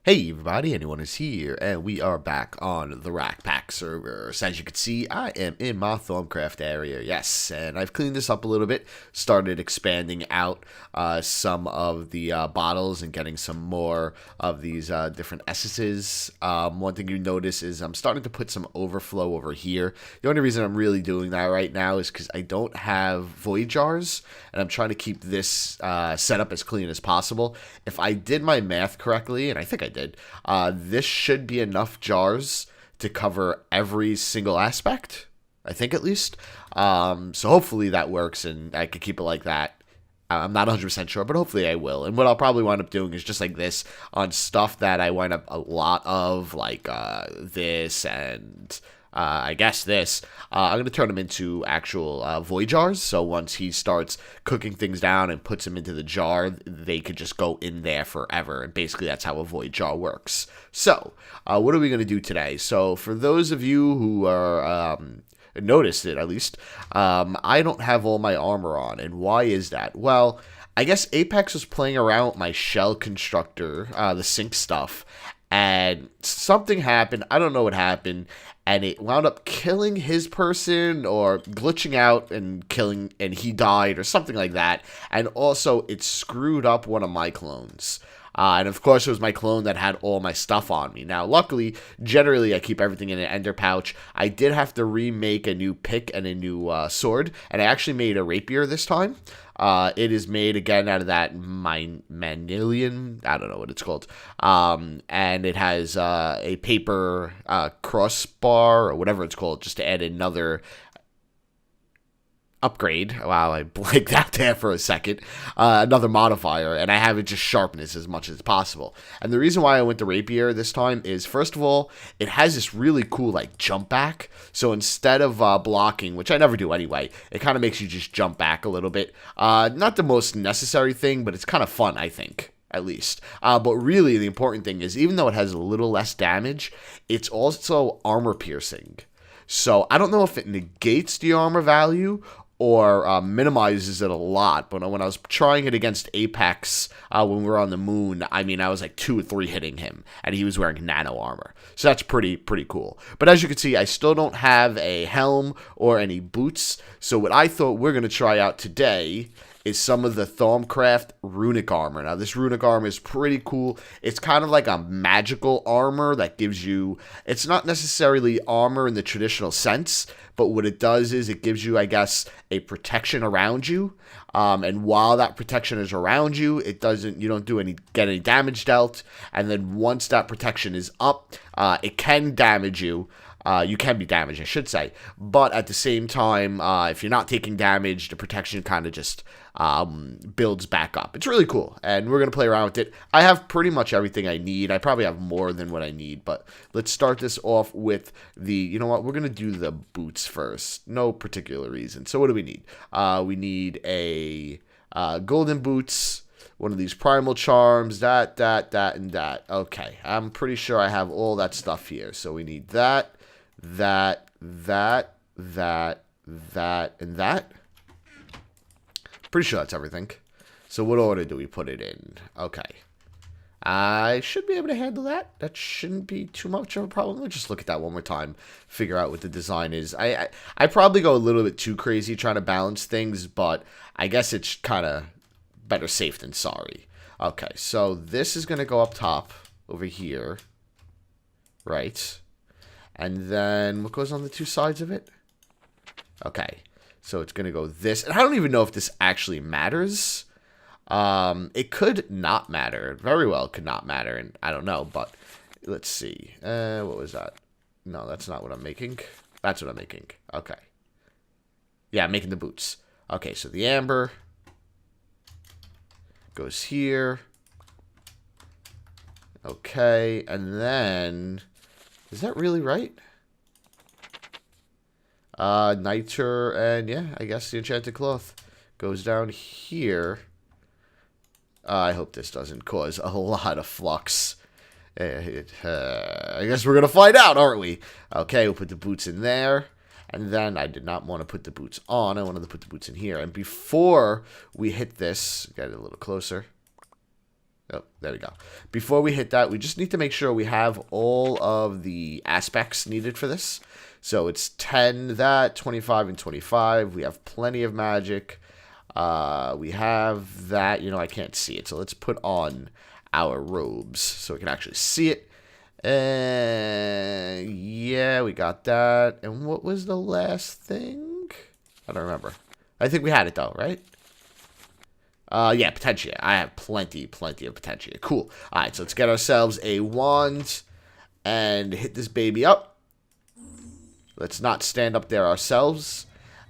Hey everybody, anyone is here, and we are back on the RAC server. So as you can see, I am in my Thorncraft area, yes, and I've cleaned this up a little bit, started expanding out some of the bottles and getting some more of these different essences. One thing you notice is I'm starting to put some overflow over here. The only reason I'm really doing that right now is because I don't have void jars, and I'm trying to keep this set up as clean as possible. If I did my math correctly, and I think I did, this should be enough jars to cover every single aspect, I think at least. So hopefully that works and I could keep it like that. I'm not 100% sure, but hopefully I will. And what I'll probably wind up doing is just like this on stuff that I wind up a lot of, like this and I guess this. I'm going to turn them into actual void jars. So once he starts cooking things down and puts them into the jar, they could just go in there forever. And basically that's how a void jar works. So what are we going to do today? So for those of you who are noticed it at least, I don't have all my armor on. And why is that? Well, I guess Apex was playing around with my shell constructor, the sync stuff, and something happened. I don't know what happened, and it wound up killing his person or glitching out and killing, and he died or something like that. And also it screwed up one of my clones. And of course, it was my clone that had all my stuff on me. Now, luckily, generally, I keep everything in an ender pouch. I did have to remake a new pick and a new sword, and I actually made a rapier this time. It is made, again, out of that manilian, I don't know what it's called, and it has a paper crossbar, or whatever it's called, just to add another upgrade. Wow, I blanked out there for a second. Another modifier, and I have it just sharpen this as much as possible. And the reason why I went to rapier this time is, first of all, it has this really cool like jump back. So instead of blocking, which I never do anyway, it kind of makes you just jump back a little bit. Not the most necessary thing, but it's kind of fun, I think. At least. But really, the important thing is, even though it has a little less damage, it's also armor piercing. So I don't know if it negates the armor value or minimizes it a lot. But when I was trying it against Apex when we were on the moon, I mean, I was like 2 or 3 hitting him, and he was wearing nano armor. So that's pretty cool. But as you can see, I still don't have a helm or any boots. So what I thought we're going to try out today is some of the Thorncraft runic armor. Now, this runic armor is pretty cool. It's kind of like a magical armor that gives you, it's not necessarily armor in the traditional sense, but what it does is it gives you, I guess, a protection around you. And while that protection is around you, you don't get any damage dealt. And then once that protection is up, it can damage you. You can be damaged, I should say. But at the same time, if you're not taking damage, the protection kind of just builds back up. It's really cool, and we're going to play around with it. I have pretty much everything I need. I probably have more than what I need, but let's start this off with you know what, we're going to do the boots first. No particular reason. So what do we need? We need a golden boots, one of these primal charms, that, and that. Okay, I'm pretty sure I have all that stuff here. So we need that, and that. Pretty sure that's everything. So what order do we put it in? Okay. I should be able to handle that. That shouldn't be too much of a problem. Let's just look at that one more time. Figure out what the design is. I probably go a little bit too crazy trying to balance things, but I guess it's kind of better safe than sorry. Okay, so this is going to go up top over here. Right. And then what goes on the 2 sides of it? Okay. So it's going to go this. And I don't even know if this actually matters. It could not matter. It very well could not matter. And I don't know. But let's see. What was that? No, that's not what I'm making. That's what I'm making. Okay. Yeah, I'm making the boots. Okay, so the amber goes here. Okay. And then, is that really right? Niter, and yeah, I guess the enchanted cloth goes down here. I hope this doesn't cause a lot of flux. I guess we're gonna find out, aren't we? Okay, we'll put the boots in there. And then I did not want to put the boots on. I wanted to put the boots in here. And before we hit this, get it a little closer. Oh, there we go. Before we hit that, we just need to make sure we have all of the aspects needed for this. So it's 10 that, 25 and 25. We have plenty of magic. We have that. You know, I can't see it. So let's put on our robes so we can actually see it. And yeah, we got that. And what was the last thing? I don't remember. I think we had it though, right? Yeah, Potentia. I have plenty of Potentia. Cool. Alright, so let's get ourselves a wand and hit this baby up. Let's not stand up there ourselves.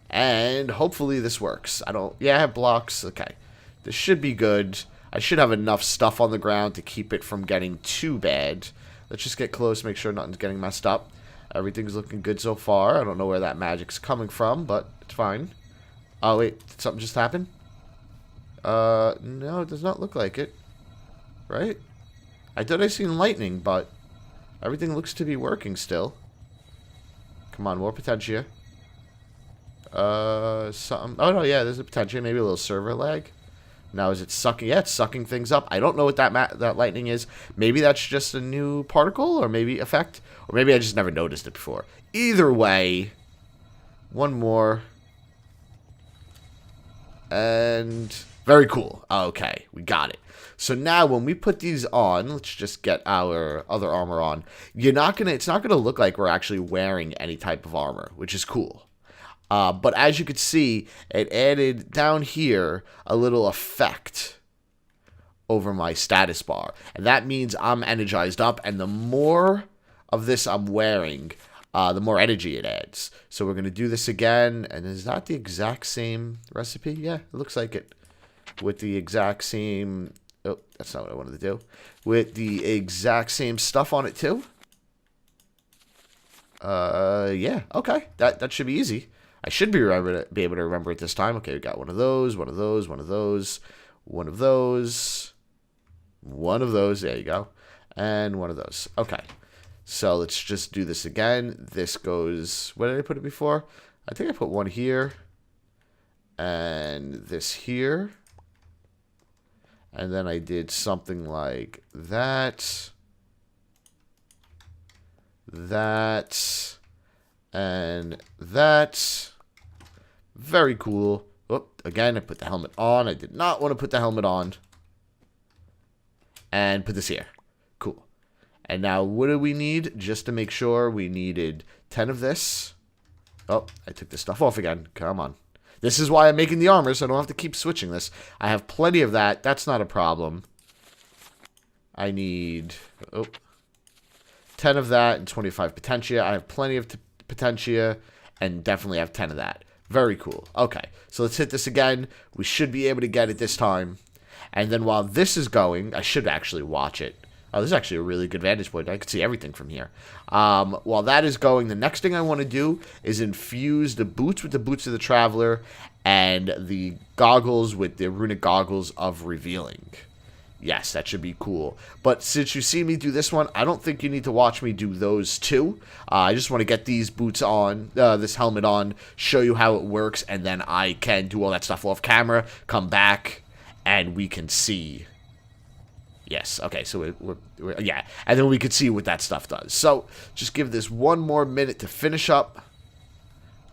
And hopefully this works. Yeah, I have blocks. Okay. This should be good. I should have enough stuff on the ground to keep it from getting too bad. Let's just get close, make sure nothing's getting messed up. Everything's looking good so far. I don't know where that magic's coming from, but it's fine. Oh, wait. Did something just happen? No, it does not look like it. Right? I thought I seen lightning, but everything looks to be working still. Come on, more Potentia. Something. Oh, no, yeah, there's a Potentia. Maybe a little server lag. Now, is it sucking? Yeah, it's sucking things up. I don't know what that lightning is. Maybe that's just a new particle, or maybe effect. Or maybe I just never noticed it before. Either way, one more. And very cool. Okay, we got it. So now when we put these on, let's just get our other armor on. It's not gonna look like we're actually wearing any type of armor, which is cool. But as you can see, it added down here a little effect over my status bar. And that means I'm energized up, and the more of this I'm wearing, the more energy it adds. So we're going to do this again. And is that the exact same recipe? Yeah, it looks like it. With the exact same... Oh, that's not what I wanted to do. With the exact same stuff on it too. Yeah, okay. That should be easy. I should be able to remember it this time. Okay, we got one of those, one of those, one of those, one of those, one of those. There you go. And one of those. Okay. So let's just do this again. This goes... Where did I put it before? I think I put one here. And this here. And then I did something like that. That. And that. Very cool. Oh, again, I put the helmet on. I did not want to put the helmet on. And put this here. Cool. And now what do we need? Just to make sure, we needed 10 of this. Oh, I took this stuff off again. Come on. This is why I'm making the armor, so I don't have to keep switching this. I have plenty of that. That's not a problem. I need 10 of that and 25 Potentia. I have plenty of Potentia and definitely have 10 of that. Very cool. Okay, so let's hit this again. We should be able to get it this time. And then while this is going, I should actually watch it. Oh, this is actually a really good vantage point. I can see everything from here. While that is going, the next thing I want to do is infuse the boots with the boots of the Traveler and the goggles with the runic goggles of revealing. Yes, that should be cool. But since you see me do this one, I don't think you need to watch me do those two. I just want to get these boots on, this helmet on, show you how it works, and then I can do all that stuff off camera, come back, and we can see... Yes, okay, so we're yeah, and then we could see what that stuff does. So, just give this one more minute to finish up.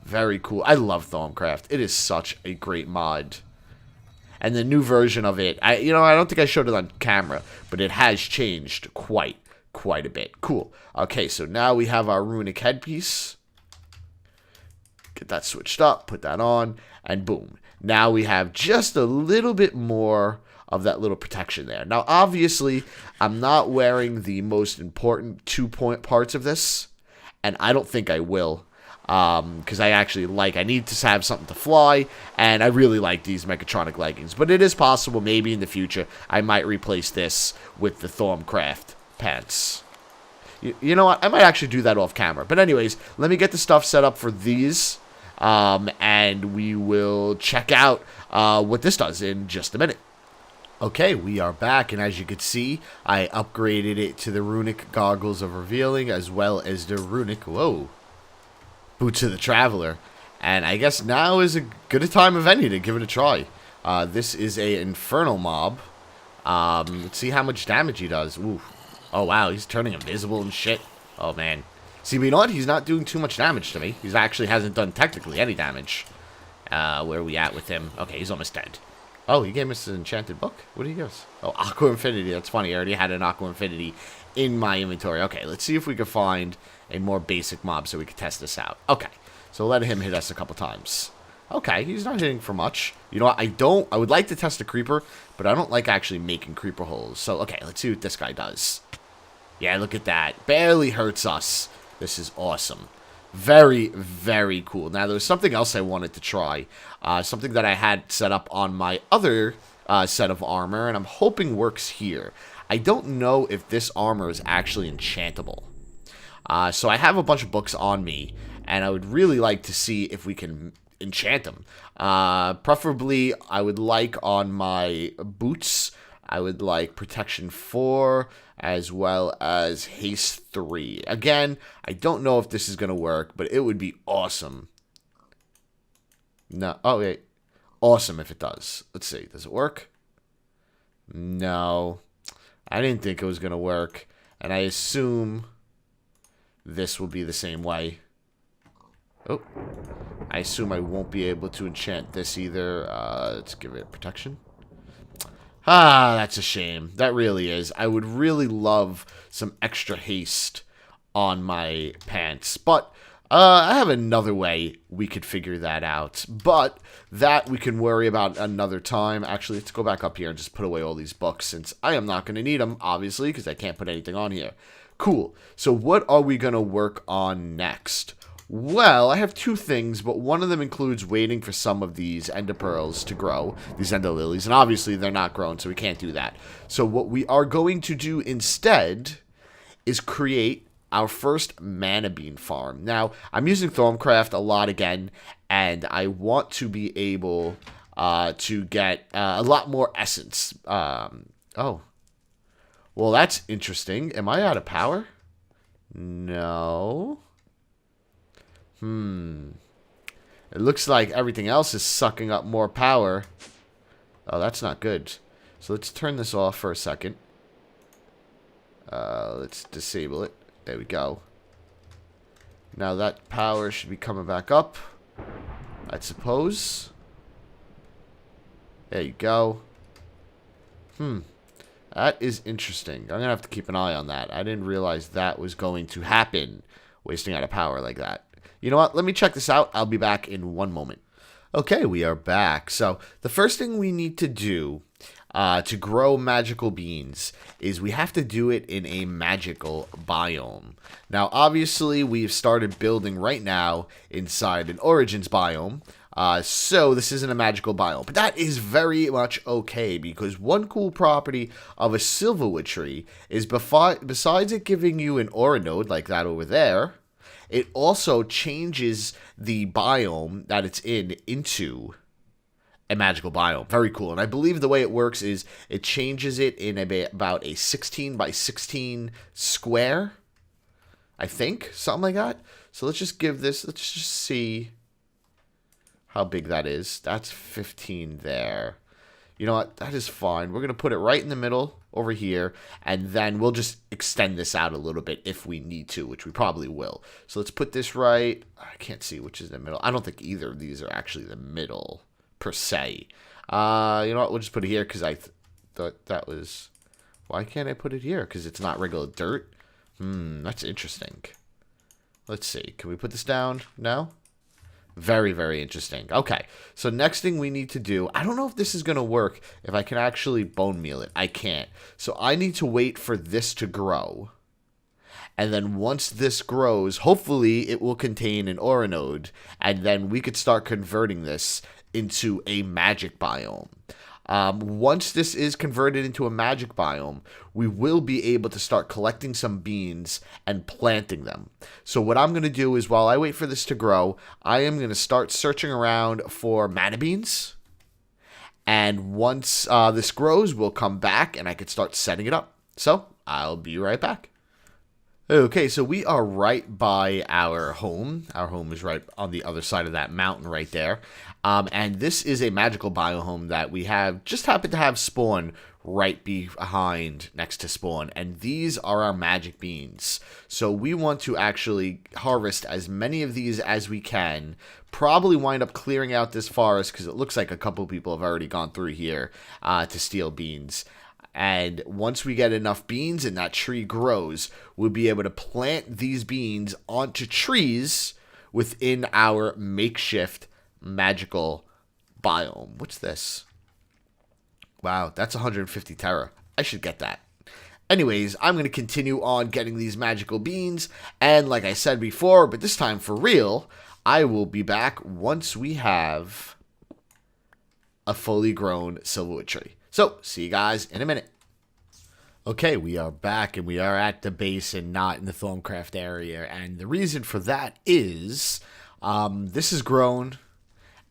Very cool. I love Thaumcraft. It is such a great mod. And the new version of it, I don't think I showed it on camera, but it has changed quite a bit. Cool. Okay, so now we have our runic headpiece. Get that switched up, put that on, and boom. Now we have just a little bit more of that little protection there. Now, obviously, I'm not wearing the most important 2-point parts of this, and I don't think I will, because I need to have something to fly, and I really like these mechatronic leggings. But it is possible, maybe in the future, I might replace this with the Thaumcraft pants. You know what? I might actually do that off camera. But anyways, let me get the stuff set up for these, and we will check out what this does in just a minute. Okay, we are back, and as you can see, I upgraded it to the runic goggles of revealing, as well as the runic, boots of the Traveler. And I guess now is as good a time of any to give it a try. This is a infernal mob. Let's see how much damage he does. Ooh. Oh, wow. He's turning invisible and shit. Oh, man. See, but you know what? He's not doing too much damage to me. He actually hasn't done technically any damage. Where are we at with him? Okay, he's almost dead. Oh, he gave us an enchanted book? What did he give us? Oh, Aqua Infinity. That's funny. I already had an Aqua Infinity in my inventory. Okay, let's see if we can find a more basic mob so we can test this out. Okay, so let him hit us a couple times. Okay, he's not hitting for much. You know what? I would like to test a creeper, but I don't like actually making creeper holes. So, okay, let's see what this guy does. Yeah, look at that. Barely hurts us. This is awesome. Very, very cool. Now, there was something else I wanted to try. Something that I had set up on my other set of armor, and I'm hoping works here. I don't know if this armor is actually enchantable. So I have a bunch of books on me, and I would really like to see if we can enchant them. Preferably, I would like on my boots, I would like protection 4, as well as haste 3. Again, I don't know if this is going to work, but it would be awesome. No, oh wait, awesome if it does. Let's see, does it work? No, I didn't think it was going to work, and I assume this will be the same way. Oh, I assume I won't be able to enchant this either. Let's give it protection. Ah, that's a shame. That really is. I would really love some extra haste on my pants. But I have another way we could figure that out. But that we can worry about another time. Actually, let's go back up here and just put away all these books, since I am not going to need them, obviously, because I can't put anything on here. Cool. So what are we going to work on next? Well, I have two things, but one of them includes waiting for some of these ender pearls to grow, these ender lilies, and obviously they're not grown, so we can't do that. So what we are going to do instead is create our first mana bean farm. Now, I'm using Thaumcraft a lot again, and I want to be able to get a lot more essence. Oh. Well, that's interesting. Am I out of power? No. It looks like everything else is sucking up more power. Oh, that's not good. So let's turn this off for a second. Let's disable it. There we go. Now that power should be coming back up, I suppose. There you go. That is interesting. I'm going to have to keep an eye on that. I didn't realize that was going to happen, wasting out of power like that. You know what? Let me check this out. I'll be back in one moment. Okay, we are back. So the first thing we need to do to grow magical beans is we have to do it in a magical biome. Now, obviously, we've started building right now inside an origins biome. So this isn't a magical biome, but that is very much okay, because one cool property of a silverwood tree is besides it giving you an aura node like that over there, it also changes the biome that it's in into a magical biome. Very cool. And I believe the way it works is it changes it in about a 16 by 16 square, I think, something like that. So let's just give this, let's just see how big that is. That's 15 there. You know what? That is fine. We're going to put it right in the middle over here, and then we'll just extend this out a little bit if we need to, which we probably will. So let's put this right. I can't see which is the middle. I don't think either of these are actually the middle, per se. You know what? We'll just put it here, because I thought that was... Why can't I put it here? Because it's not regular dirt? That's interesting. Let's see. Can we put this down? No? Very, very interesting. Okay, so next thing we need to do, I don't know if this is going to work, if I can actually bone meal it. I can't. So I need to wait for this to grow. And then once this grows, hopefully it will contain an aura node, and then we could start converting this into a magic biome. Once this is converted into a magic biome, we will be able to start collecting some beans and planting them. So what I'm going to do is, while I wait for this to grow, I am going to start searching around for mana beans. And once this grows, we'll come back and I can start setting it up. So I'll be right back. Okay, so we are right by our home. Our home is right on the other side of that mountain right there. And this is a magical biohome that we have just happened to have spawn right behind next to spawn. And these are our magic beans. So we want to actually harvest as many of these as we can. Probably wind up clearing out this forest because it looks like a couple people have already gone through here to steal beans. And once we get enough beans and that tree grows, we'll be able to plant these beans onto trees within our makeshift magical biome. What's this? Wow, that's 150 Terra. I should get that. Anyways, I'm going to continue on getting these magical beans. And like I said before, but this time for real, I will be back once we have a fully grown silverwood tree. So, see you guys in a minute. Okay, we are back, and we are at the base and not in the Thorncraft area. And the reason for that is this is grown,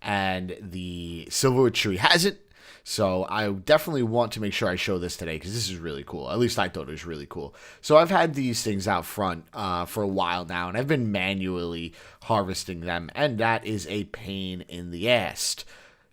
and the silverwood tree hasn't. So I definitely want to make sure I show this today because this is really cool. At least I thought it was really cool. So I've had these things out front for a while now, and I've been manually harvesting them, and that is a pain in the ass.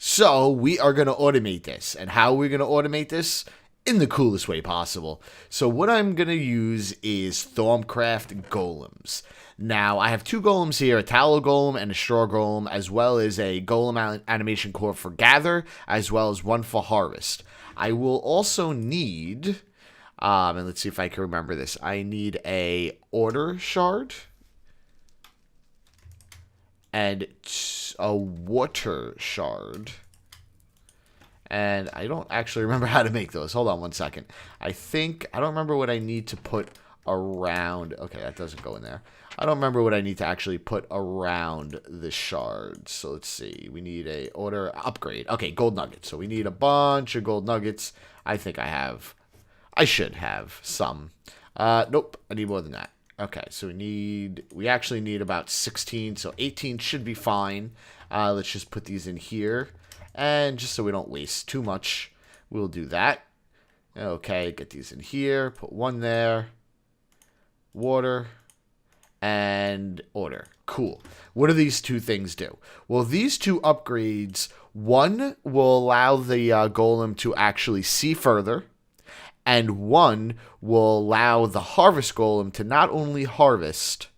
So we are going to automate this. And how are we going to automate this? In the coolest way possible. So what I'm going to use is Thorncraft golems. Now, I have two golems here, a tallow golem and a straw golem, as well as a golem animation core for gather, as well as one for harvest. I will also need, and let's see if I can remember this, I need a order shard and a water shard. And I don't actually remember how to make those. Hold on one second. I don't remember what I need to put around. Okay, that doesn't go in there. I don't remember what I need to actually put around the shards. So let's see. We need a order upgrade. Okay, gold nuggets. So we need a bunch of gold nuggets. I think I should have some. Nope, I need more than that. Okay, so we actually need about 16, so 18 should be fine. Let's just put these in here. And just so we don't waste too much, we'll do that. Okay, get these in here. Put one there. Water. And order. Cool. What do these two things do? Well, these two upgrades, one will allow the golem to actually see further. And one will allow the harvest golem to not only harvest,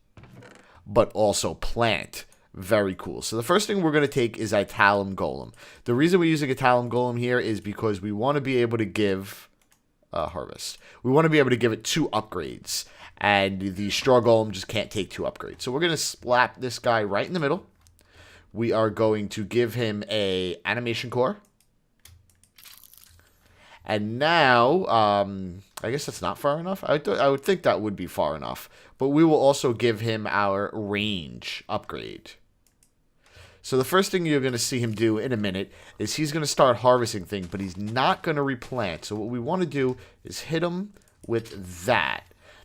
but also plant. Very cool. So the first thing we're going to take is a talum golem. The reason we're using a talum golem here is because we want to be able to give harvest. We want to be able to give it 2 upgrades. And the straw golem just can't take 2 upgrades. So we're going to slap this guy right in the middle. We are going to give him a animation core. And now, I guess that's not far enough. I would think that would be far enough. But we will also give him our range upgrade. So the first thing you're going to see him do in a minute is he's going to start harvesting things, but he's not going to replant. So what we want to do is hit him with that.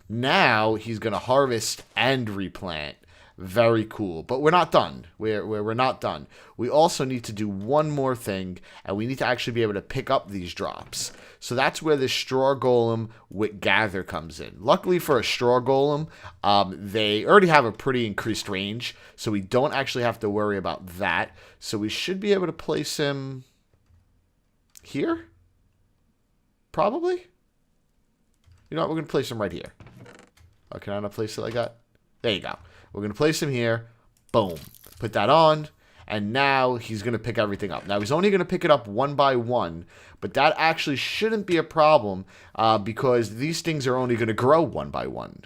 Now he's going to harvest and replant. Very cool. But we're not done. We're not done. We also need to do one more thing, and we need to actually be able to pick up these drops. So that's where the straw golem with gather comes in. Luckily for a straw golem, they already have a pretty increased range, so we don't actually have to worry about that. So we should be able to place him here? Probably? You know what? We're going to place him right here. Oh, can I not place it like that? There you go. We're going to place him here. Boom. Put that on. And now he's going to pick everything up. Now, he's only going to pick it up one by one. But that actually shouldn't be a problem because these things are only going to grow one by one.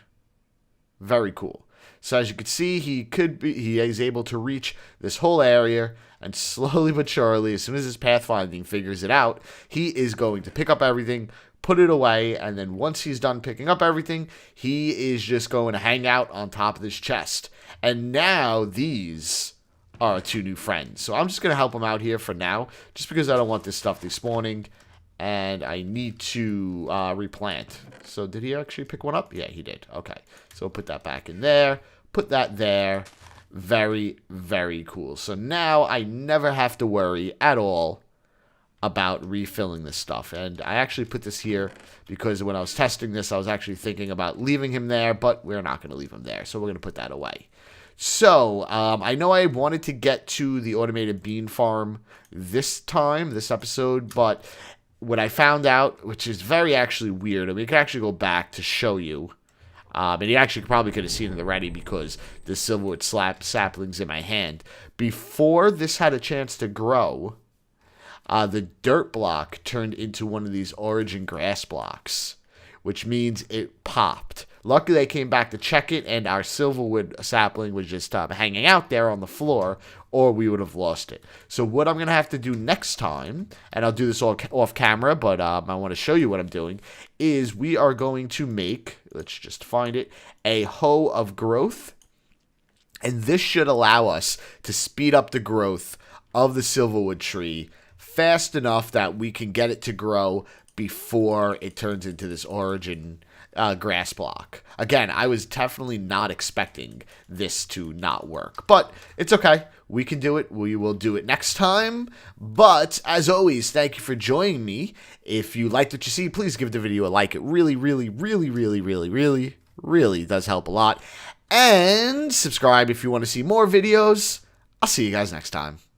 Very cool. So as you can see, he is able to reach this whole area. And slowly but surely, as soon as his pathfinding figures it out, he is going to pick up everything, put it away, and then once he's done picking up everything, he is just going to hang out on top of this chest. And now these are 2 new friends. So I'm just going to help him out here for now, just because I don't want this stuff despawning, and I need to replant. So did he actually pick one up? Yeah, he did. Okay, so we'll put that back in there, put that there. Very, very cool. So now I never have to worry at all about refilling this stuff. And I actually put this here because when I was testing this, I was actually thinking about leaving him there, but we're not going to leave him there. So we're going to put that away. So I know I wanted to get to the automated bean farm this episode, but what I found out, which is very actually weird, and we can actually go back to show you, and you actually probably could have seen it already because the silverwood sapling's in my hand. Before this had a chance to grow, the dirt block turned into one of these origin grass blocks, which means it popped. Luckily, I came back to check it, and our silverwood sapling was just hanging out there on the floor, or we would have lost it. So what I'm going to have to do next time, and I'll do this all off camera, but I want to show you what I'm doing, is we are going to make, let's just find it, a hoe of growth. And this should allow us to speed up the growth of the silverwood tree fast enough that we can get it to grow before it turns into this origin grass block. Again, I was definitely not expecting this to not work, but it's okay. We can do it. We will do it next time. But as always, thank you for joining me. If you liked what you see, please give the video a like. It really, really, really, really, really, really, really does help a lot. And subscribe if you want to see more videos. I'll see you guys next time.